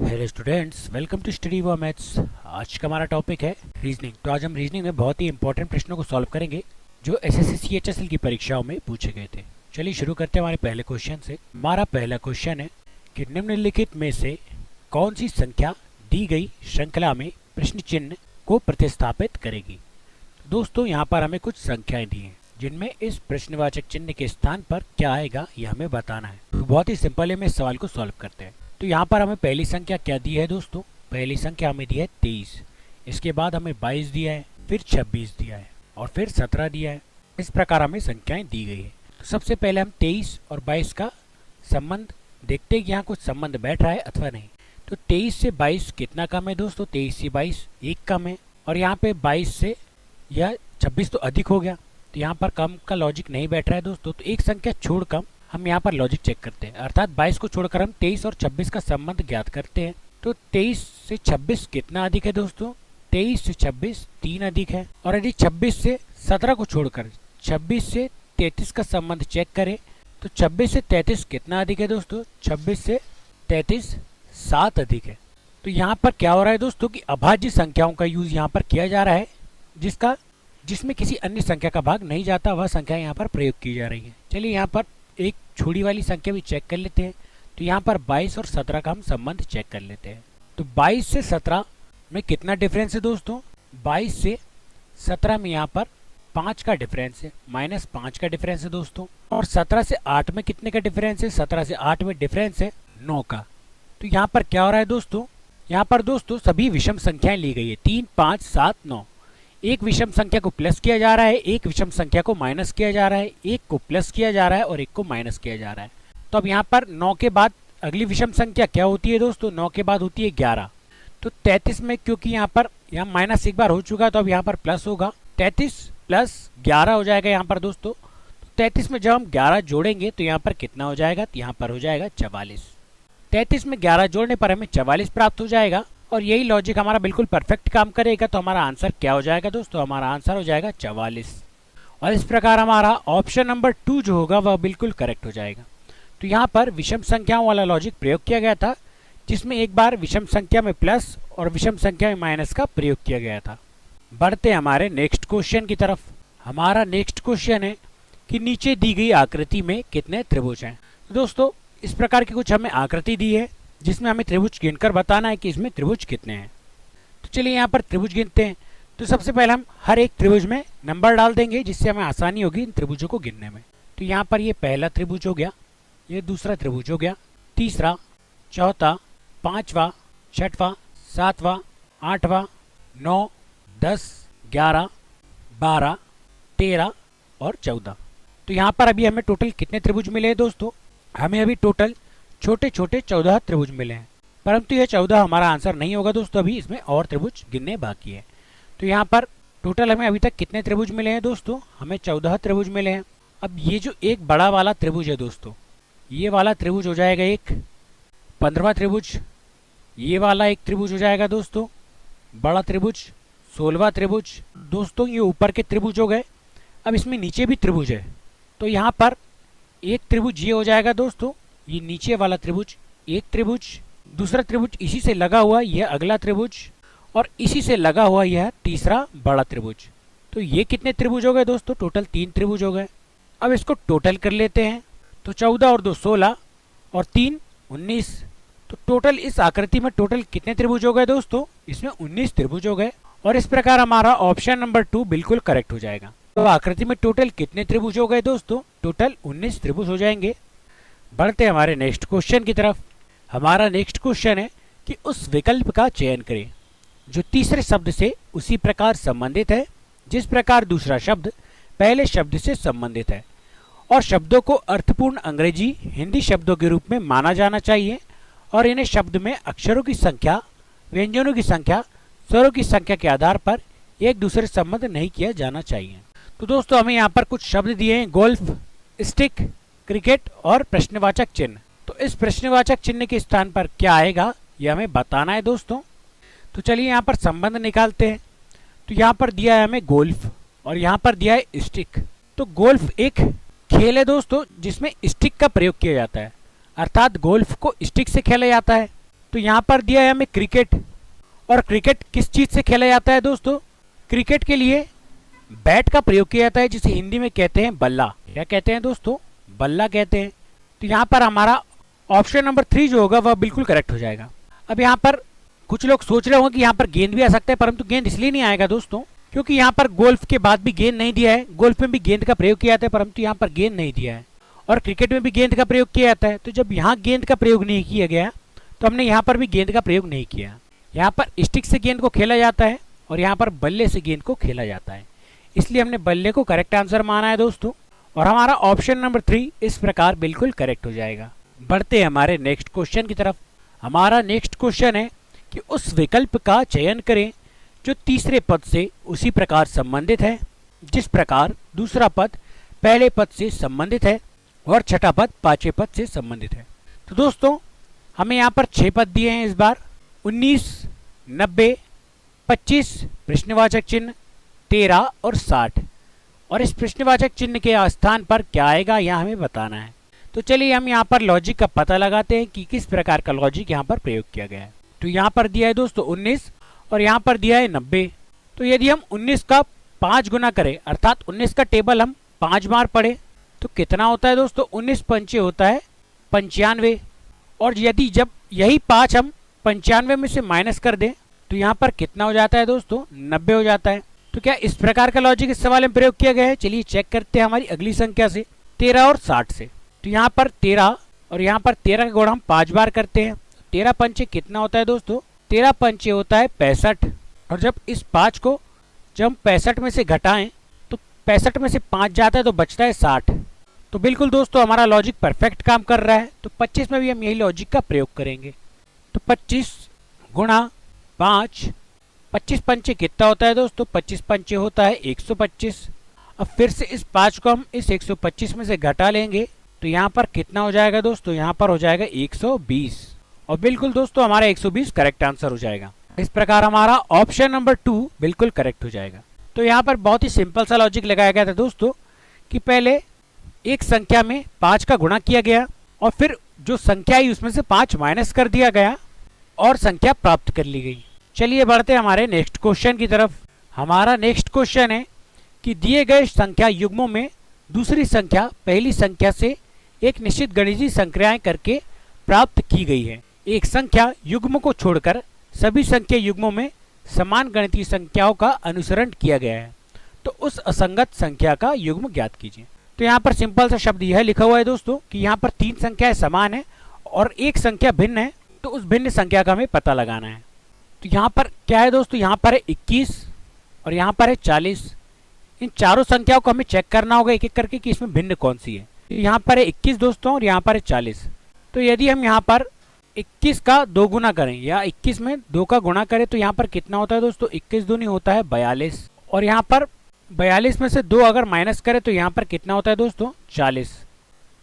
Hello students, welcome to study व maths. आज का हमारा टॉपिक है रीजनिंग। तो आज हम रीजनिंग में बहुत ही इंपॉर्टेंट प्रश्नों को सॉल्व करेंगे जो एसएससी सीएचएसएल की परीक्षाओं में पूछे गए थे। चलिए शुरू करते हैं हमारे पहले क्वेश्चन से। हमारा पहला क्वेश्चन है कि निम्नलिखित में से कौन सी संख्या दी गई श्रृंखला में प्रश्न चिन्ह को प्रतिस्थापित करेगी। दोस्तों, यहाँ पर हमें कुछ संख्याएं दी हैं जिनमें इस प्रश्नवाचक चिन्ह के स्थान पर क्या आएगा यह हमें बताना है। तो बहुत ही सिंपल है, मैं इस सवाल को सॉल्व करते हैं। तो यहाँ पर हमें पहली संख्या क्या दी है दोस्तों? पहली संख्या हमें दी है 23। इसके बाद हमें 22 दिया है, फिर 26 दिया है और फिर 17 दिया है। इस प्रकार हमें संख्याएं दी गई है। तो सबसे पहले हम 23 और 22 का संबंध देखते हैं कि यहाँ कुछ संबंध बैठ रहा है अथवा नहीं। तो 23 से 22 कितना कम है दोस्तों? 23 से 22 1 कम है। और यहाँ पे 22 से यह 26 तो अधिक हो गया, तो यहाँ पर कम का लॉजिक नहीं बैठ रहा है दोस्तों। तो एक संख्या छोड़ कम हम यहाँ पर लॉजिक चेक करते हैं, अर्थात 22 को छोड़कर हम 23 और 26 का संबंध ज्ञात करते हैं। तो 23 से 26 कितना अधिक है दोस्तों? 23 से 26 3 अधिक है। और यदि 26 से 17 को छोड़कर 26 से 33 का संबंध चेक करें तो 26 से 33 कितना अधिक है दोस्तों? 26 से 33 7 अधिक है। तो यहाँ पर क्या हो रहा है दोस्तों कि अभाज्य संख्याओं का यूज यहाँ पर किया जा रहा है, जिसमें किसी अन्य संख्या का भाग नहीं जाता, वह संख्या यहाँ पर प्रयोग की जा रही है। चलिए यहाँ पर एक छोटी वाली संख्या भी चेक कर लेते हैं। तो यहाँ पर 22 और 17 का हम संबंध चेक कर लेते हैं। तो 22 से 17 में कितना डिफरेंस है दोस्तों? 22 से 17 में यहाँ पर 5 का डिफरेंस है, -5 का डिफरेंस है दोस्तों। और 17 से 8 में कितने का डिफरेंस है? 17 से 8 में डिफरेंस है 9 का। तो यहाँ पर क्या हो रहा है दोस्तों? यहाँ पर दोस्तों सभी विषम संख्याएं ली गई है, 3, 5, 7, 9। एक विषम संख्या को प्लस किया जा रहा है, एक विषम संख्या को माइनस किया जा रहा है, एक को प्लस किया जा रहा है और एक को माइनस किया जा रहा है। तो अब यहाँ पर 9 के बाद अगली विषम संख्या क्या होती है दोस्तों? 9 के बाद होती है 11। तो 33 में क्योंकि यहाँ माइनस एक बार हो चुका, तो अब यहाँ पर प्लस होगा। 33 प्लस 11 हो जाएगा यहाँ पर दोस्तों। तो 33 में जब हम 11 जोड़ेंगे तो यहाँ पर कितना हो जाएगा? तो यहाँ पर हो जाएगा 44। 33 में 11 जोड़ने पर हमें 44 प्राप्त हो जाएगा। और यही लॉजिक हमारा बिल्कुल परफेक्ट काम करेगा। तो हमारा आंसर क्या हो जाएगा दोस्तों? हमारा आंसर हो जाएगा 44। और इस प्रकार हमारा ऑप्शन नंबर 2 जो होगा वह बिल्कुल करेक्ट हो जाएगा। तो यहाँ पर विषम संख्याओं वाला लॉजिक प्रयोग किया गया था, जिसमें एक बार विषम संख्या में प्लस और विषम संख्या में माइनस का प्रयोग किया गया था। बढ़ते हमारे नेक्स्ट क्वेश्चन की तरफ। हमारा नेक्स्ट क्वेश्चन है कि नीचे दी गई आकृति में कितने त्रिभुज हैं। दोस्तों, इस प्रकार की कुछ हमें आकृति दी है जिसमें हमें त्रिभुज गिनकर बताना है कि इसमें त्रिभुज कितने हैं। तो चलिए यहाँ पर त्रिभुज गिनते हैं। तो सबसे पहले हम हर एक त्रिभुज में नंबर डाल देंगे, जिससे हमें आसानी होगी इन त्रिभुजों को गिनने में। तो यहाँ पर ये पहला त्रिभुज हो गया, ये दूसरा त्रिभुज हो गया, तीसरा, चौथा, पांचवा, छठवां, सातवां, आठवां, 9, 10, 11, 12, 13 और 14। तो यहाँ पर अभी हमें टोटल कितने त्रिभुज मिले हैं दोस्तों? हमें अभी टोटल छोटे छोटे 14 त्रिभुज मिले हैं, परंतु यह 14 हमारा आंसर नहीं होगा दोस्तों। अभी इसमें और त्रिभुज गिनने बाकी है। तो यहाँ पर टोटल हमें अभी तक कितने त्रिभुज मिले हैं दोस्तों? हमें 14 त्रिभुज मिले हैं। अब ये जो एक बड़ा वाला त्रिभुज है दोस्तों, ये वाला त्रिभुज हो जाएगा एक 15वां त्रिभुज। ये वाला एक त्रिभुज हो जाएगा दोस्तों बड़ा त्रिभुज, 16वां त्रिभुज। दोस्तों, ये ऊपर के त्रिभुज हो गए। अब इसमें नीचे भी त्रिभुज है, तो यहाँ पर एक त्रिभुज ये हो जाएगा दोस्तों, ये नीचे वाला त्रिभुज एक त्रिभुज, दूसरा त्रिभुज इसी से लगा हुआ यह अगला त्रिभुज, और इसी से लगा हुआ यह तीसरा बड़ा त्रिभुज। तो ये कितने त्रिभुज हो गए दोस्तों? टोटल 3 त्रिभुज हो गए। अब इसको टोटल कर लेते हैं। तो 14 और 2 16 और 3 19। तो टोटल इस आकृति में टोटल कितने त्रिभुज हो गए दोस्तों? इसमें 19 त्रिभुज हो गए। और इस प्रकार हमारा ऑप्शन नंबर 2 बिल्कुल करेक्ट हो जाएगा। तो आकृति में टोटल कितने त्रिभुज हो गए दोस्तों? टोटल 19 त्रिभुज हो जाएंगे। बढ़ते हमारे नेक्स्ट क्वेश्चन की तरफ। हमारा नेक्स्ट क्वेश्चन है कि उस विकल्प का चयन करें जो तीसरे शब्द से उसी प्रकार संबंधित है जिस प्रकार दूसरा शब्द पहले शब्द से संबंधित है, और शब्दों को अर्थपूर्ण अंग्रेजी हिंदी शब्दों के रूप में माना जाना चाहिए, और इन्हें शब्द में अक्षरों की संख्या, व्यंजनों की संख्या, स्वरों की संख्या के आधार पर एक दूसरे से संबंध नहीं किया जाना चाहिए। तो दोस्तों, हमें यहाँ पर कुछ शब्द दिए हैं, गोल्फ, स्टिक, क्रिकेट और प्रश्नवाचक चिन्ह। तो इस प्रश्नवाचक चिन्ह के स्थान पर क्या आएगा यह हमें बताना है दोस्तों। तो चलिए यहाँ पर संबंध निकालते हैं। तो यहाँ पर दिया है हमें गोल्फ और यहाँ पर दिया है स्टिक। तो गोल्फ एक खेल है दोस्तों जिसमें स्टिक का प्रयोग किया जाता है, अर्थात गोल्फ को स्टिक से खेला जाता है। तो यहाँ पर दिया है हमें क्रिकेट, और क्रिकेट किस चीज से खेला जाता है दोस्तों? क्रिकेट के लिए बैट का प्रयोग किया जाता है, जिसे हिंदी में कहते हैं बल्ला। क्या कहते हैं दोस्तों? बल्ला कहते हैं। तो यहाँ पर हमारा ऑप्शन नंबर 3 जो होगा वह बिल्कुल करेक्ट हो जाएगा। अब यहाँ पर कुछ लोग सोच रहे होंगे कि यहाँ पर गेंद भी आ सकता है, परंतु गेंद इसलिए नहीं आएगा दोस्तों क्योंकि यहाँ पर गोल्फ के बाद भी गेंद नहीं दिया है। गोल्फ में भी गेंद का प्रयोग किया जाता है, परंतु यहाँ पर गेंद नहीं दिया है, और क्रिकेट में भी गेंद का प्रयोग किया जाता है। तो जब यहाँ गेंद का प्रयोग नहीं किया गया तो हमने यहाँ पर भी गेंद का प्रयोग नहीं किया। यहाँ पर स्टिक से गेंद को खेला जाता है और यहाँ पर बल्ले से गेंद को खेला जाता है, इसलिए हमने बल्ले को करेक्ट आंसर माना है दोस्तों, और हमारा ऑप्शन नंबर 3 इस प्रकार बिल्कुल करेक्ट हो जाएगा। बढ़ते हैं हमारे नेक्स्ट क्वेश्चन की तरफ। हमारा नेक्स्ट क्वेश्चन है कि उस विकल्प का चयन करें जो तीसरे पद से उसी प्रकार संबंधित है जिस प्रकार दूसरा पद पहले पद से संबंधित है और छठा पद पांचवें पद से संबंधित है। तो दोस्तों हमें यहाँ पर 6 पद दिए हैं इस बार, 19, 90, 25, प्रश्नवाचक चिन्ह 13 और 60, और इस प्रश्नवाचक चिन्ह के स्थान पर क्या आएगा यह हमें बताना है। तो चलिए हम यहाँ पर लॉजिक का पता लगाते हैं कि किस प्रकार का लॉजिक यहाँ पर प्रयोग किया गया है। तो यहाँ पर दिया है दोस्तों 19 और यहाँ पर दिया है 90। तो यदि हम 19 का 5 गुना करें, अर्थात 19 का टेबल हम 5 बार पढ़े तो कितना होता है दोस्तों? 19 पंचे होता है 95, और यदि जब यही 5 हम 95 में से माइनस कर दें तो यहाँ पर कितना हो जाता है दोस्तों? 90 हो जाता है। तो क्या इस प्रकार का लॉजिक इस सवाल में प्रयोग किया गया है? चलिए चेक करते हैं हमारी अगली संख्या से, 13 और 60 से। तो यहाँ पर 13 और यहाँ पर 13 का गुणा हम 5 बार करते हैं। 13 पंचे कितना होता है दोस्तों? 13 पंचे होता है 65, और जब इस 5 को जब हम 65 में से घटाएं तो 65 में से 5 जाता है तो बचता है 60। तो बिल्कुल दोस्तों हमारा लॉजिक परफेक्ट काम कर रहा है। तो 25 में भी हम यही लॉजिक का प्रयोग करेंगे। तो 25 गुणा 5, 25 पंचे कितना होता है दोस्तों? 25 पंचे होता है 125। अब फिर से इस 5 को हम इस 125 में से घटा लेंगे तो यहाँ पर कितना हो जाएगा दोस्तों? यहाँ पर हो जाएगा 120, और बिल्कुल दोस्तों हमारा 120 करेक्ट आंसर हो जाएगा। इस प्रकार हमारा ऑप्शन नंबर 2 बिल्कुल करेक्ट हो जाएगा। तो यहाँ पर बहुत ही सिंपल सा लॉजिक लगाया गया था दोस्तों कि पहले एक संख्या में 5 का गुणा किया गया और फिर जो संख्या आई उसमें से 5 माइनस कर दिया गया और संख्या प्राप्त कर ली गई। चलिए बढ़ते हैं हमारे नेक्स्ट क्वेश्चन की तरफ। हमारा नेक्स्ट क्वेश्चन है कि दिए गए संख्या युग्मों में दूसरी संख्या पहली संख्या से एक निश्चित गणितीय संक्रियाएं करके प्राप्त की गई है। एक संख्या युग्म को छोड़कर सभी संख्या युग्मों में समान गणितीय संख्याओं का अनुसरण किया गया है, तो उस असंगत संख्या का युग्म ज्ञात कीजिए। तो यहाँ पर सिंपल सा शब्द यह लिखा हुआ है दोस्तों कि यहाँ पर 3 संख्याएं समान है और एक संख्या भिन्न है, तो उस भिन्न संख्या का हमें पता लगाना है। तो यहाँ पर क्या है दोस्तों? यहाँ पर है 21 और यहाँ पर है 40। इन चारों संख्याओं को हमें चेक करना होगा एक एक करके कि इसमें भिन्न कौन सी है। यहाँ पर है 21 दोस्तों और यहाँ पर है 40। तो यदि हम यहाँ पर 21 का 2 गुना करें या 21 में 2 का गुणा करें तो यहाँ पर कितना होता है दोस्तों? 21 दूनी होता है 42, और यहाँ पर 42 में से 2 अगर माइनस करें तो यहाँ पर कितना होता है दोस्तों? 40,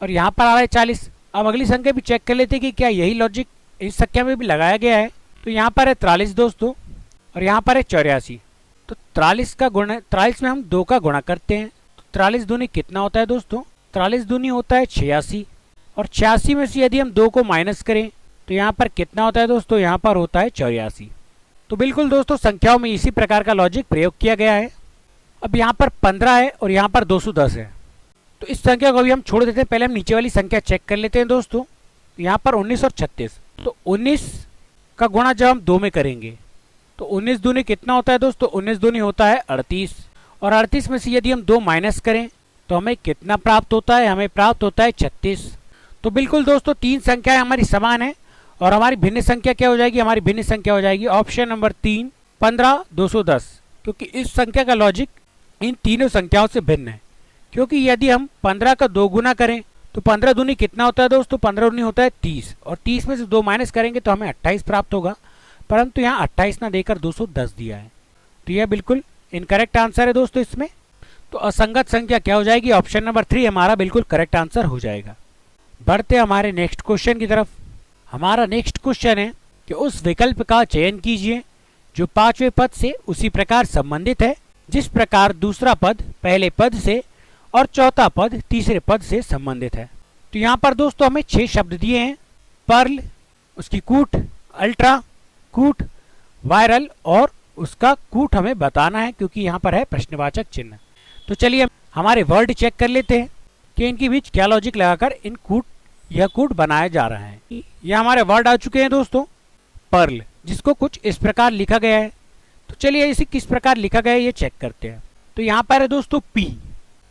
और यहाँ पर आ रहा है 40। अब अगली संख्या भी चेक कर लेते हैं कि क्या यही लॉजिक इस संख्या में भी लगाया गया है। तो यहाँ पर है 43 दोस्तों और यहाँ पर है 84। तो 43 में हम 2 का गुणा करते हैं तो 43 दूनी कितना होता है दोस्तों? 43 दूनी होता है 86, और 86 में से यदि हम 2 को माइनस करें तो यहाँ पर कितना होता है दोस्तों? यहाँ पर होता है 84। तो बिल्कुल दोस्तों संख्याओं में इसी प्रकार का लॉजिक प्रयोग किया गया है। अब यहाँ पर 15 है और यहाँ पर 210 है, तो इस संख्या को भी हम छोड़ देते हैं। पहले हम नीचे वाली संख्या चेक कर लेते हैं दोस्तों। यहाँ पर 19 और 36, तो 19 का गुणा जब हम 2 में करेंगे तो 19 दूनी कितना होता है दोस्तों? 19 दूनी होता है 38, और 38 में से यदि हम 2 माइनस करें तो हमें कितना प्राप्त होता है? हमें प्राप्त होता है 36। तो बिल्कुल दोस्तों 3 संख्याएं हमारी समान है और हमारी भिन्न संख्या क्या हो जाएगी? हमारी भिन्न संख्या हो जाएगी ऑप्शन नंबर 3, 15, 210, क्योंकि इस संख्या का लॉजिक इन तीनों संख्याओं से भिन्न है। क्योंकि यदि हम 15 का 2 गुना करें तो 15 दूनी कितना होता है दोस्तों? 15 दूनी होता है 30, और 30 में से 2 माइनस करेंगे तो हमें 28 प्राप्त होगा, परंतु यहाँ 28 ना देकर 210 दिया है, तो यह बिल्कुल इनकरेक्ट आंसर है दोस्तों इसमें। तो असंगत संख्या क्या हो जाएगी? ऑप्शन नंबर 3 हमारा बिल्कुल करेक्ट आंसर हो जाएगा। बढ़ते हमारे नेक्स्ट क्वेश्चन की तरफ। हमारा नेक्स्ट क्वेश्चन है कि उस विकल्प का चयन कीजिए जो 5वें पद से उसी प्रकार संबंधित है जिस प्रकार दूसरा पद पहले पद से और चौथा पद तीसरे पद से संबंधित है। तो यहाँ पर दोस्तों हमें 6 शब्द दिए हैं: पर्ल, उसकी कूट, अल्ट्रा, कूट, वायरल और उसका कूट हमें बताना है क्योंकि यहाँ पर है प्रश्नवाचक चिन्ह। तो चलिए हमारे वर्ड चेक कर लेते हैं कि इनके बीच क्या लॉजिक लगाकर इन कूट यह कूट बनाया जा रहा है। ये हमारे वर्ड आ चुके हैं दोस्तों। पर्ल, जिसको कुछ इस प्रकार लिखा गया है। तो चलिए इसे किस प्रकार लिखा गया है ये चेक करते हैं। तो यहाँ पर है दोस्तों पी,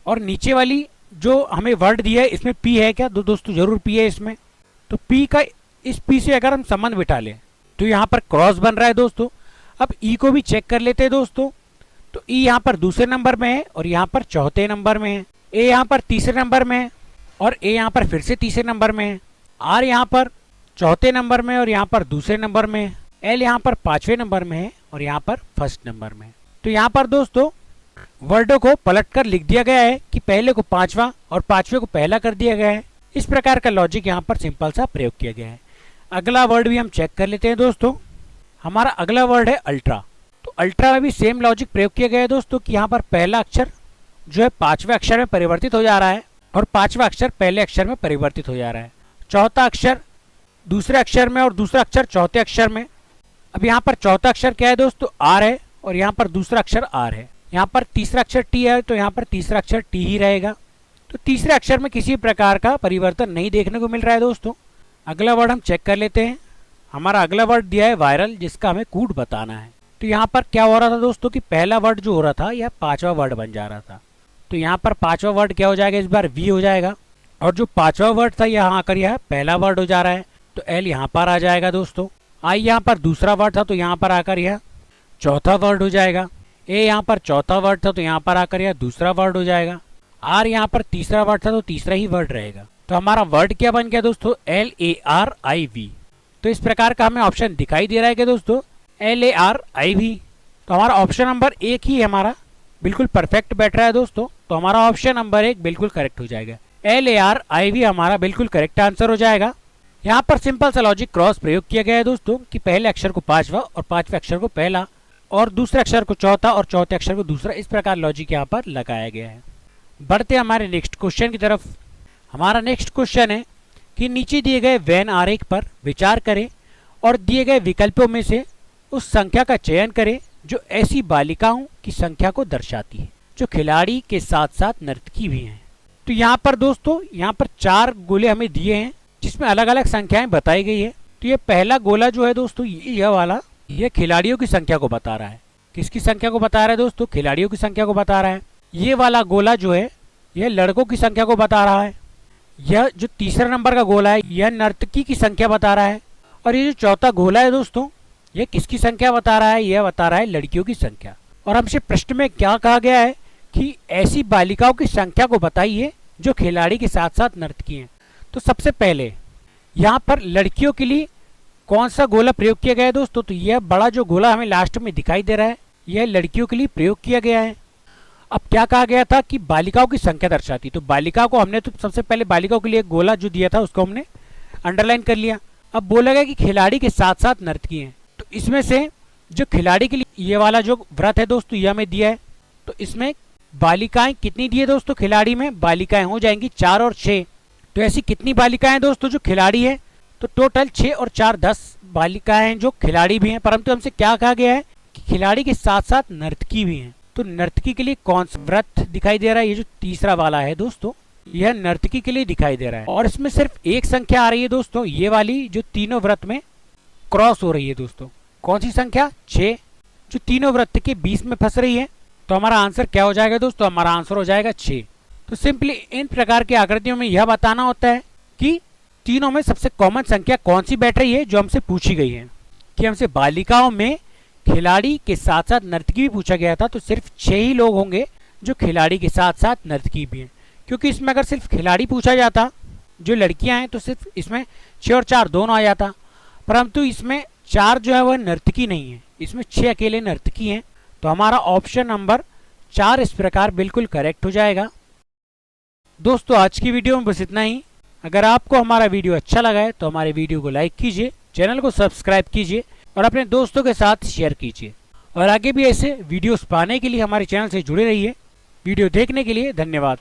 और नीचे वाली जो हमें वर्ड दिया है इसमें पी है क्या? दोस्तों जरूर पी है इसमें। तो पी का इस पी से अगर हम संबंध बिठा लें तो यहाँ पर क्रॉस बन रहा है दोस्तों। अब ई को भी चेक कर लेते हैं दोस्तों। तो ई यहाँ पर दूसरे नंबर में है और यहाँ पर चौथे नंबर में है। ए यहाँ पर तीसरे नंबर में है और ए यहाँ पर फिर से तीसरे नंबर में है। आर यहाँ पर चौथे नंबर में और यहाँ पर दूसरे नंबर में है। एल यहाँ पर पांचवें नंबर में है और यहाँ पर फर्स्ट नंबर में है। तो यहाँ पर दोस्तों वर्डों को पलटकर लिख दिया गया है कि पहले को पांचवा और पांचवे को पहला कर दिया गया है। इस प्रकार का लॉजिक यहाँ पर सिंपल सा प्रयोग किया गया है। अगला वर्ड भी हम चेक कर लेते हैं दोस्तों। हमारा अगला वर्ड है अल्ट्रा। तो अल्ट्रा में भी सेम लॉजिक प्रयोग किया गया है दोस्तों कि यहाँ पर पहला अक्षर जो है पांचवें अक्षर में परिवर्तित हो जा रहा है और पांचवा अक्षर पहले अक्षर में परिवर्तित हो जा रहा है। चौथा अक्षर दूसरे अक्षर में और दूसरा अक्षर चौथे अक्षर में। अब यहाँ पर चौथा अक्षर क्या है दोस्तों? आर है और यहाँ पर दूसरा अक्षर आर है। यहाँ पर तीसरा अक्षर टी है तो यहाँ पर तीसरा अक्षर टी ही रहेगा। तो तीसरे अक्षर में किसी प्रकार का परिवर्तन नहीं देखने को मिल रहा है दोस्तों। अगला वर्ड हम चेक कर लेते हैं। हमारा अगला वर्ड दिया है वायरल, जिसका हमें कूट बताना है। तो यहाँ पर क्या हो रहा था दोस्तों कि पहला वर्ड जो हो रहा था यह पांचवा वर्ड बन जा रहा था। तो यहाँ पर पांचवा वर्ड क्या हो जाएगा? इस बार वी हो जाएगा और जो पांचवा वर्ड था यहाँ आकर यह पहला वर्ड हो जा रहा है। तो एल यहाँ पर आ जाएगा दोस्तों। आई यहाँ पर दूसरा वर्ड था तो यहाँ पर आकर यह चौथा वर्ड हो जाएगा। ए यहाँ पर चौथा वर्ड था तो यहाँ पर आकर यह दूसरा वर्ड हो जाएगा। आर यहाँ पर तीसरा वर्ड था तो तीसरा ही वर्ड रहेगा। तो हमारा वर्ड क्या बन गया दोस्तों? LARIV। तो इस प्रकार का हमें ऑप्शन दिखाई दे रहा है कि दोस्तों LARIV। तो हमारा ऑप्शन नंबर एक ही हमारा बिल्कुल परफेक्ट बैठ रहा है दोस्तों। तो हमारा ऑप्शन नंबर एक बिल्कुल करेक्ट हो जाएगा। LARIV हमारा बिल्कुल करेक्ट आंसर हो जाएगा। यहाँ पर सिंपल सा लॉजिक क्रॉस प्रयोग किया गया है दोस्तों कि पहले अक्षर को पांचवा और पांचवें अक्षर को पहला और दूसरे अक्षर को चौथा और चौथे अक्षर को दूसरा। इस प्रकार लॉजिक यहाँ पर लगाया गया है। बढ़ते हमारे नेक्स्ट क्वेश्चन की तरफ। हमारा नेक्स्ट क्वेश्चन है कि नीचे दिए गए वेन आरेख पर विचार करें और दिए गए विकल्पों में से उस संख्या का चयन करें जो ऐसी बालिकाओं की संख्या को दर्शाती है जो खिलाड़ी के साथ साथ नर्तकी भी हैं। तो यहाँ पर दोस्तों यहाँ पर 4 गोले हमें दिए हैं जिसमें अलग अलग संख्याएं बताई गई है। तो ये पहला गोला जो है दोस्तों यह वाला यह खिलाड़ियों की संख्या को बता रहा है। किसकी संख्या को बता रहा है दोस्तों? खिलाड़ियों की संख्या को बता रहा है। ये वाला गोला जो है यह लड़कों की संख्या को बता रहा है। यह जो तीसरा नंबर का गोला है यह नर्तकी की संख्या बता रहा है। और ये जो चौथा गोला है दोस्तों यह किसकी संख्या बता रहा है? यह बता रहा है लड़कियों की संख्या। और हमसे प्रश्न में क्या कहा गया है कि ऐसी बालिकाओं की संख्या को बताइए जो खिलाड़ी के साथ साथ नर्तकी हैं। तो सबसे पहले यहाँ पर लड़कियों के लिए कौन सा गोला प्रयोग किया गया है दोस्तों? तो यह बड़ा जो गोला हमें लास्ट में दिखाई दे रहा है यह लड़कियों के लिए प्रयोग किया गया है। अब क्या कहा गया था कि बालिकाओं की संख्या दर्शाती। तो बालिकाओं को हमने तो सबसे पहले बालिकाओं के लिए एक गोला जो दिया था उसको हमने अंडरलाइन कर लिया। अब बोला गया कि खिलाड़ी के साथ साथ नर्तकी हैं। तो इसमें से जो खिलाड़ी के लिए ये वाला जो व्रत है दोस्तों यह हमें दिया है। तो इसमें बालिकाएं कितनी दी है दोस्तों? खिलाड़ी में बालिकाएं हो जाएंगी 4 और 6। तो ऐसी कितनी बालिकाएं दोस्तों जो खिलाड़ी है? तो टोटल 6 और 4 10 बालिकाएं हैं जो खिलाड़ी भी हैं। परंतु हमसे क्या कहा गया है कि खिलाड़ी के साथ साथ नर्तकी भी हैं। तो नर्तकी के लिए कौन सा व्रत दिखाई दे रहा है? ये जो तीसरा वाला है दोस्तों यह नर्तकी के लिए दिखाई दे रहा है। और इसमें सिर्फ एक संख्या आ रही है दोस्तों, ये वाली जो तीनों व्रत में क्रॉस हो रही है दोस्तों। कौन सी संख्या? 6, जो तीनों व्रत के 20 में फंस रही है। तो हमारा आंसर क्या हो जाएगा दोस्तों? हमारा आंसर हो जाएगा 6। तो सिंपली इन प्रकार की आकृतियों में यह बताना होता है कि तीनों में सबसे कॉमन संख्या कौन सी बैठ रही है जो हमसे पूछी गई है। कि हमसे बालिकाओं में खिलाड़ी के साथ साथ नर्तकी भी पूछा गया था। तो सिर्फ 6 ही लोग होंगे जो खिलाड़ी के साथ साथ नर्तकी भी हैं। क्योंकि इसमें अगर सिर्फ खिलाड़ी पूछा जाता जो लड़कियां हैं तो सिर्फ इसमें 6 और 4 दोनों आ जाता। परंतु इसमें 4 जो है वह नर्तकी नहीं है, इसमें 6 अकेले नर्तकी हैं। तो हमारा ऑप्शन नंबर 4 इस प्रकार बिल्कुल करेक्ट हो जाएगा। दोस्तों आज की वीडियो में बस इतना ही। अगर आपको हमारा वीडियो अच्छा लगा है तो हमारे वीडियो को लाइक कीजिए, चैनल को सब्सक्राइब कीजिए और अपने दोस्तों के साथ शेयर कीजिए। और आगे भी ऐसे वीडियोस पाने के लिए हमारे चैनल से जुड़े रहिए। वीडियो देखने के लिए धन्यवाद।